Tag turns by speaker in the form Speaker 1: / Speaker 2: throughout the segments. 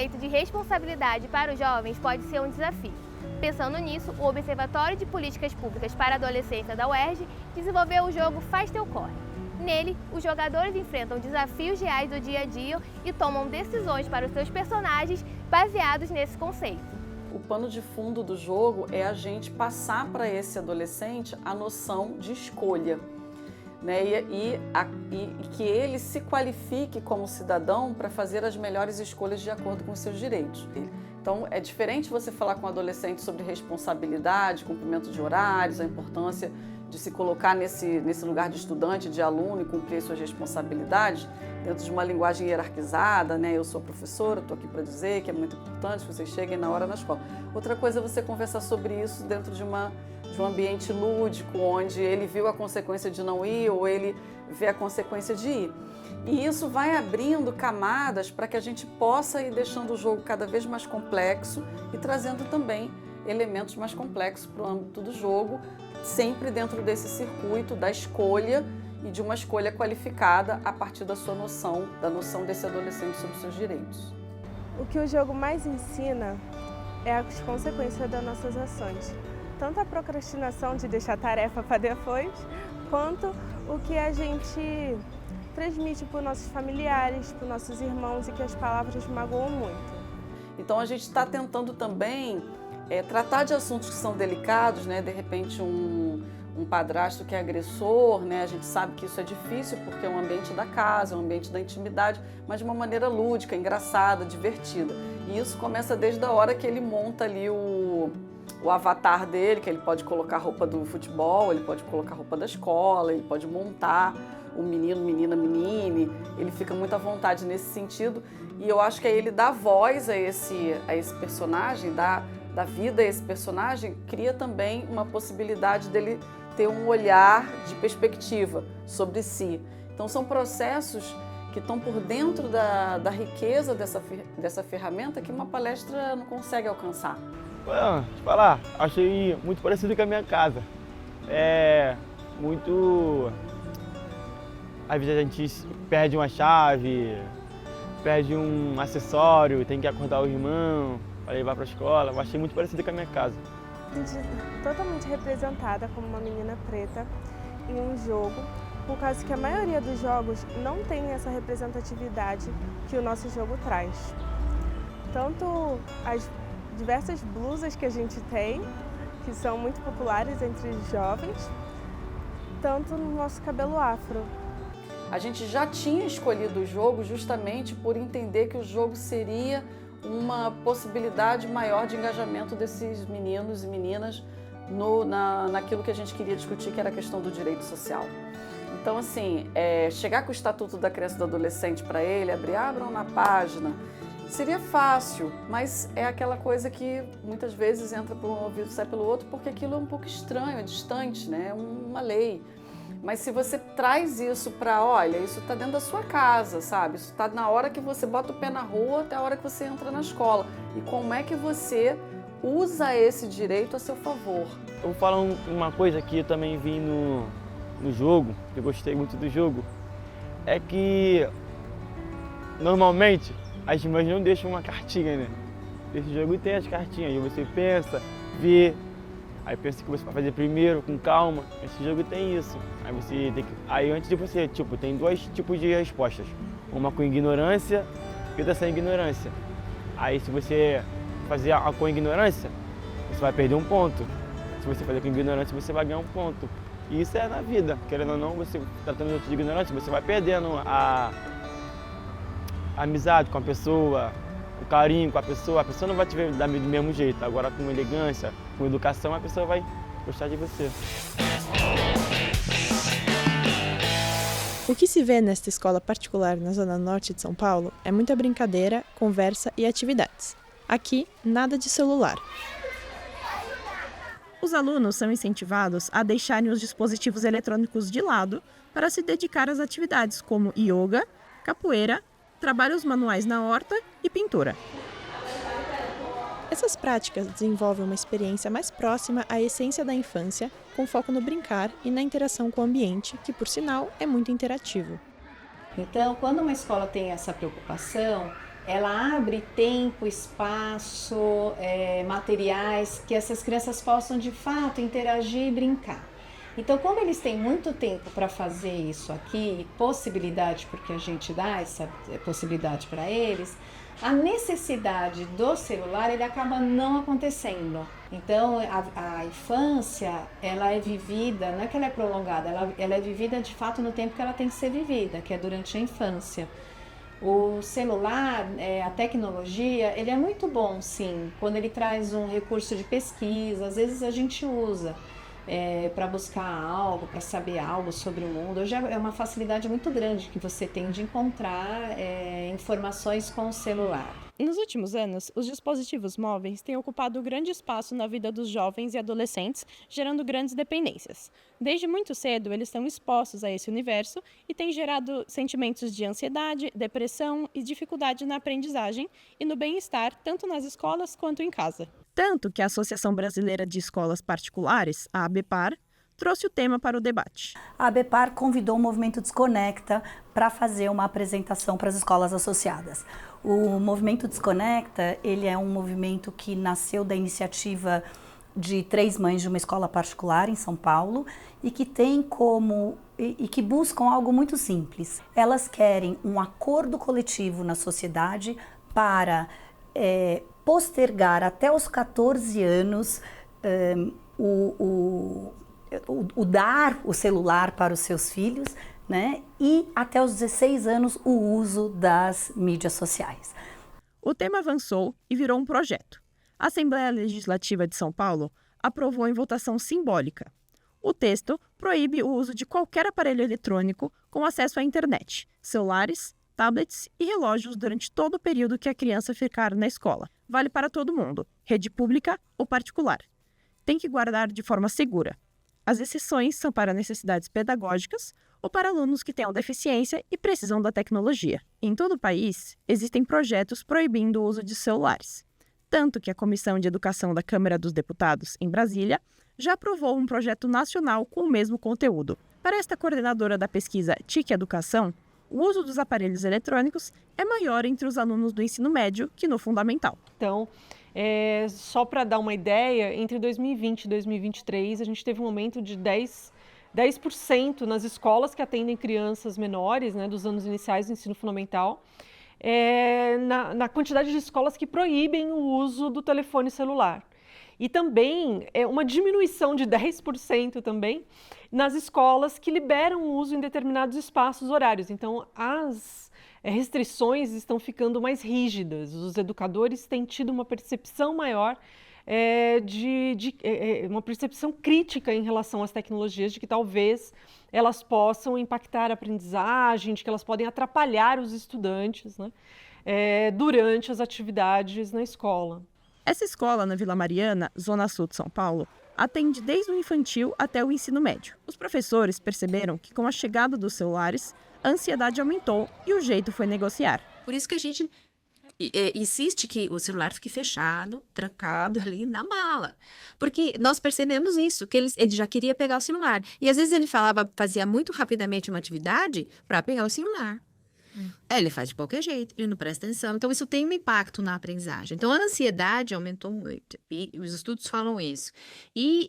Speaker 1: conceito de responsabilidade para os jovens pode ser um desafio. Pensando nisso, o Observatório de Políticas Públicas para a Adolescência da UERJ desenvolveu o jogo Faz Teu Corre. Nele, os jogadores enfrentam desafios reais do dia a dia e tomam decisões para os seus personagens baseados nesse conceito.
Speaker 2: O pano de fundo do jogo é a gente passar para esse adolescente a noção de escolha, né? E que ele se qualifique como cidadão para fazer as melhores escolhas de acordo com os seus direitos. Então, é diferente você falar com o adolescente sobre responsabilidade, cumprimento de horários, a importância de se colocar nesse lugar de estudante, de aluno e cumprir suas responsabilidades dentro de uma linguagem hierarquizada, né? Eu sou professora, estou aqui para dizer que é muito importante que vocês cheguem na hora na escola. Outra coisa é você conversar sobre isso dentro de um ambiente lúdico, onde ele viu a consequência de não ir ou ele vê a consequência de ir. E isso vai abrindo camadas para que a gente possa ir deixando o jogo cada vez mais complexo e trazendo também elementos mais complexos para o âmbito do jogo, sempre dentro desse circuito da escolha e de uma escolha qualificada a partir da sua noção, da noção desse adolescente sobre os seus direitos.
Speaker 3: O que o jogo mais ensina é as consequências das nossas ações. Tanto a procrastinação de deixar a tarefa para depois, quanto o que a gente transmite para os nossos familiares, para os nossos irmãos e que as palavras magoam muito.
Speaker 2: Então a gente está tentando também tratar de assuntos que são delicados, né? De repente um padrasto que é agressor, né? A gente sabe que isso é difícil porque é um ambiente da casa, é um ambiente da intimidade, mas de uma maneira lúdica, engraçada, divertida. E isso começa desde a hora que ele monta ali o avatar dele, que ele pode colocar roupa do futebol, ele pode colocar roupa da escola, ele pode montar o menino, menina, menine, ele fica muito à vontade nesse sentido. E eu acho que aí ele dá voz a esse personagem, dá vida a esse personagem, cria também uma possibilidade dele ter um olhar de perspectiva sobre si. Então são processos que estão por dentro da riqueza dessa ferramenta que uma palestra não consegue alcançar.
Speaker 4: Te falar, achei muito parecido com a minha casa. Às vezes a gente perde uma chave, perde um acessório, tem que acordar o irmão para levar para a escola. Eu achei muito parecido com a minha casa.
Speaker 3: Totalmente representada como uma menina preta em um jogo, por causa que a maioria dos jogos não tem essa representatividade que o nosso jogo traz. Tanto as diversas blusas que a gente tem, que são muito populares entre os jovens, tanto no nosso cabelo afro.
Speaker 2: A gente já tinha escolhido o jogo justamente por entender que o jogo seria uma possibilidade maior de engajamento desses meninos e meninas naquilo que a gente queria discutir, que era a questão do direito social. Então, assim, chegar com o Estatuto da Criança e do Adolescente para ele, abram na página, seria fácil, mas é aquela coisa que muitas vezes entra por um ouvido e sai pelo outro, porque aquilo é um pouco estranho, é distante, né? É uma lei. Mas se você traz isso para, olha, isso está dentro da sua casa, sabe? Isso está na hora que você bota o pé na rua até a hora que você entra na escola. E como é que você usa esse direito a seu favor?
Speaker 4: Eu vou falar uma coisa que eu também vi no jogo, que eu gostei muito do jogo, é que normalmente as mães não deixam uma cartinha, né? Esse jogo tem as cartinhas, aí você pensa, vê, aí pensa que você vai fazer primeiro, com calma. Esse jogo tem isso. Aí você tem que. Aí antes de você, tem dois tipos de respostas. Uma com ignorância e outra sem ignorância. Aí se você fazer a com ignorância, você vai perder um ponto. Se você fazer com ignorância, você vai ganhar um ponto. E isso é na vida. Querendo ou não, você tratando de ignorância, você vai perdendo a amizade com a pessoa, o carinho com a pessoa não vai te ver do mesmo jeito. Agora com elegância, com educação, a pessoa vai gostar de você.
Speaker 5: O que se vê nesta escola particular na zona norte de São Paulo é muita brincadeira, conversa e atividades. Aqui, nada de celular. Os alunos são incentivados a deixarem os dispositivos eletrônicos de lado para se dedicar às atividades como yoga, capoeira, trabalhos manuais na horta e pintura. Essas práticas desenvolvem uma experiência mais próxima à essência da infância, com foco no brincar e na interação com o ambiente, que, por sinal, é muito interativo.
Speaker 6: Então, quando uma escola tem essa preocupação, ela abre tempo, espaço, materiais que essas crianças possam de fato interagir e brincar. Então, como eles têm muito tempo para fazer isso aqui, possibilidade, porque a gente dá essa possibilidade para eles, a necessidade do celular ele acaba não acontecendo. Então, a infância, ela é vivida, não é que ela é prolongada, ela é vivida de fato no tempo que ela tem que ser vivida, que é durante a infância. O celular, a tecnologia, ele é muito bom, sim, quando ele traz um recurso de pesquisa, às vezes a gente usa para buscar algo, para saber algo sobre o mundo. Hoje é uma facilidade muito grande que você tem de encontrar informações com o celular.
Speaker 5: Nos últimos anos, os dispositivos móveis têm ocupado grande espaço na vida dos jovens e adolescentes, gerando grandes dependências. Desde muito cedo, eles estão expostos a esse universo e têm gerado sentimentos de ansiedade, depressão e dificuldade na aprendizagem e no bem-estar, tanto nas escolas quanto em casa. Tanto que a Associação Brasileira de Escolas Particulares, a ABEPAR, trouxe o tema para o debate.
Speaker 7: A ABEPAR convidou o Movimento Desconecta para fazer uma apresentação para as escolas associadas. O Movimento Desconecta, ele é um movimento que nasceu da iniciativa de 3 mães de uma escola particular em São Paulo e que tem e que buscam algo muito simples. Elas querem um acordo coletivo na sociedade para postergar até os 14 anos dar o celular para os seus filhos, né? E até os 16 anos o uso das mídias sociais.
Speaker 5: O tema avançou e virou um projeto. A Assembleia Legislativa de São Paulo aprovou em votação simbólica. O texto proíbe o uso de qualquer aparelho eletrônico com acesso à internet, celulares, tablets e relógios durante todo o período que a criança ficar na escola. Vale para todo mundo, rede pública ou particular. Tem que guardar de forma segura. As exceções são para necessidades pedagógicas ou para alunos que tenham deficiência e precisam da tecnologia. Em todo o país, existem projetos proibindo o uso de celulares. Tanto que a Comissão de Educação da Câmara dos Deputados, em Brasília, já aprovou um projeto nacional com o mesmo conteúdo. Para esta coordenadora da pesquisa TIC Educação, o uso dos aparelhos eletrônicos é maior entre os alunos do ensino médio que no fundamental.
Speaker 8: Então, só para dar uma ideia, entre 2020 e 2023, a gente teve um aumento de 10% nas escolas que atendem crianças menores, né, dos anos iniciais do ensino fundamental, na quantidade de escolas que proíbem o uso do telefone celular. E também uma diminuição de 10% também nas escolas que liberam o uso em determinados espaços horários. Então, as restrições estão ficando mais rígidas. Os educadores têm tido uma percepção maior, uma percepção crítica em relação às tecnologias, de que talvez elas possam impactar a aprendizagem, de que elas podem atrapalhar os estudantes, né, durante as atividades na escola.
Speaker 5: Essa escola na Vila Mariana, Zona Sul de São Paulo, atende desde o infantil até o ensino médio. Os professores perceberam que com a chegada dos celulares, a ansiedade aumentou e o jeito foi negociar.
Speaker 9: Por isso que a gente insiste que o celular fique fechado, trancado ali na mala. Porque nós percebemos isso, que ele já queria pegar o celular. E às vezes ele fazia muito rapidamente uma atividade para pegar o celular. Ele faz de qualquer jeito, ele não presta atenção. Então, isso tem um impacto na aprendizagem. Então, a ansiedade aumentou muito. E os estudos falam isso. E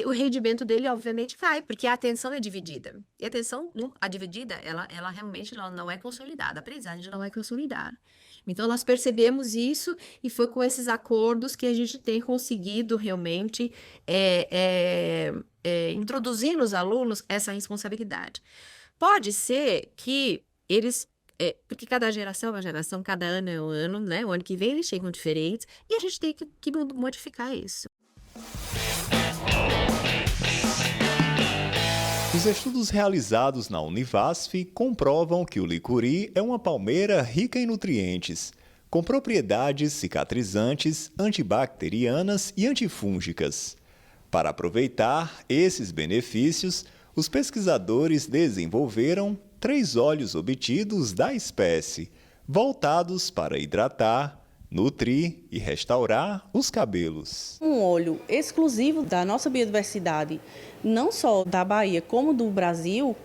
Speaker 9: o rendimento dele, obviamente, cai, porque a atenção é dividida. E a atenção dividida, ela realmente não é consolidada. A aprendizagem não é consolidada. Então, nós percebemos isso e foi com esses acordos que a gente tem conseguido realmente introduzir nos alunos essa responsabilidade. Pode ser que eles... porque cada geração é uma geração, cada ano é um ano, né? O ano que vem eles chegam diferentes e a gente tem que modificar isso.
Speaker 10: Os estudos realizados na Univasf comprovam que o licuri é uma palmeira rica em nutrientes, com propriedades cicatrizantes, antibacterianas e antifúngicas. Para aproveitar esses benefícios, os pesquisadores desenvolveram 3 óleos obtidos da espécie, voltados para hidratar, nutrir e restaurar os cabelos.
Speaker 11: Um óleo exclusivo da nossa biodiversidade, não só da Bahia como do Brasil,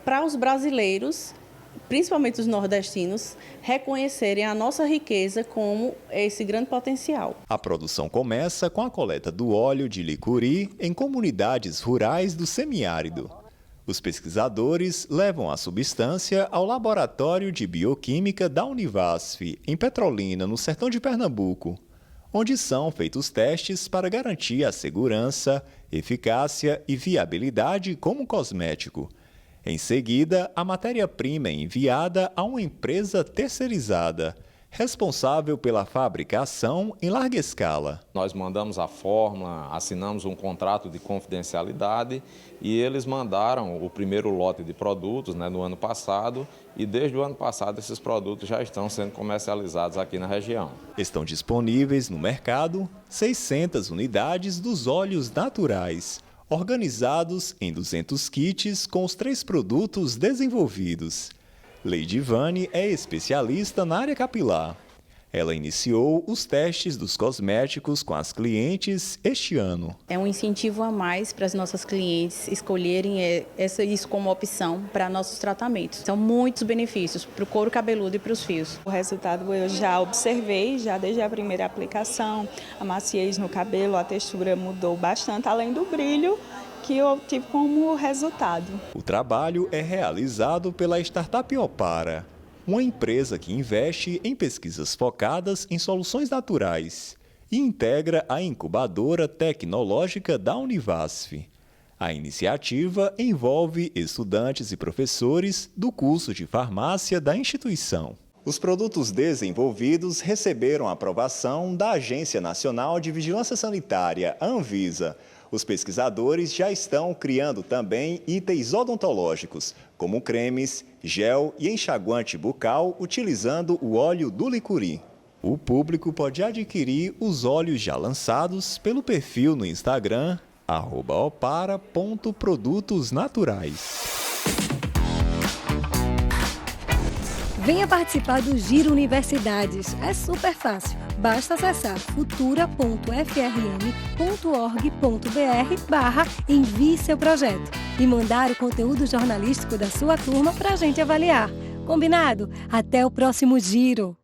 Speaker 11: para os brasileiros principalmente os nordestinos, reconhecerem a nossa riqueza como esse grande potencial.
Speaker 10: A produção começa com a coleta do óleo de licuri em comunidades rurais do semiárido. Os pesquisadores levam a substância ao Laboratório de Bioquímica da Univasf, em Petrolina, no sertão de Pernambuco, onde são feitos testes para garantir a segurança, eficácia e viabilidade como cosmético. Em seguida, a matéria-prima é enviada a uma empresa terceirizada, responsável pela fabricação em larga escala.
Speaker 12: Nós mandamos a fórmula, assinamos um contrato de confidencialidade e eles mandaram o primeiro lote de produtos, no ano passado, e desde o ano passado esses produtos já estão sendo comercializados aqui na região.
Speaker 10: Estão disponíveis no mercado 600 unidades dos óleos naturais, organizados em 200 kits com os 3 produtos desenvolvidos. Leidivane é especialista na área capilar. Ela iniciou os testes dos cosméticos com as clientes este ano.
Speaker 13: É um incentivo a mais para as nossas clientes escolherem isso como opção para nossos tratamentos. São muitos benefícios para o couro cabeludo e para os fios.
Speaker 3: O resultado eu já observei, já desde a primeira aplicação, a maciez no cabelo, a textura mudou bastante, além do brilho que eu tive como resultado.
Speaker 10: O trabalho é realizado pela startup Opara, uma empresa que investe em pesquisas focadas em soluções naturais e integra a incubadora tecnológica da Univasf. A iniciativa envolve estudantes e professores do curso de farmácia da instituição. Os produtos desenvolvidos receberam a aprovação da Agência Nacional de Vigilância Sanitária, a Anvisa. Os pesquisadores já estão criando também itens odontológicos, como cremes, gel e enxaguante bucal, utilizando o óleo do licuri. O público pode adquirir os óleos já lançados pelo perfil no Instagram, @opara.produtosnaturais.
Speaker 14: Venha participar do Giro Universidades. É super fácil. Basta acessar futura.frm.org.br/envie seu projeto e mandar o conteúdo jornalístico da sua turma para a gente avaliar. Combinado? Até o próximo Giro!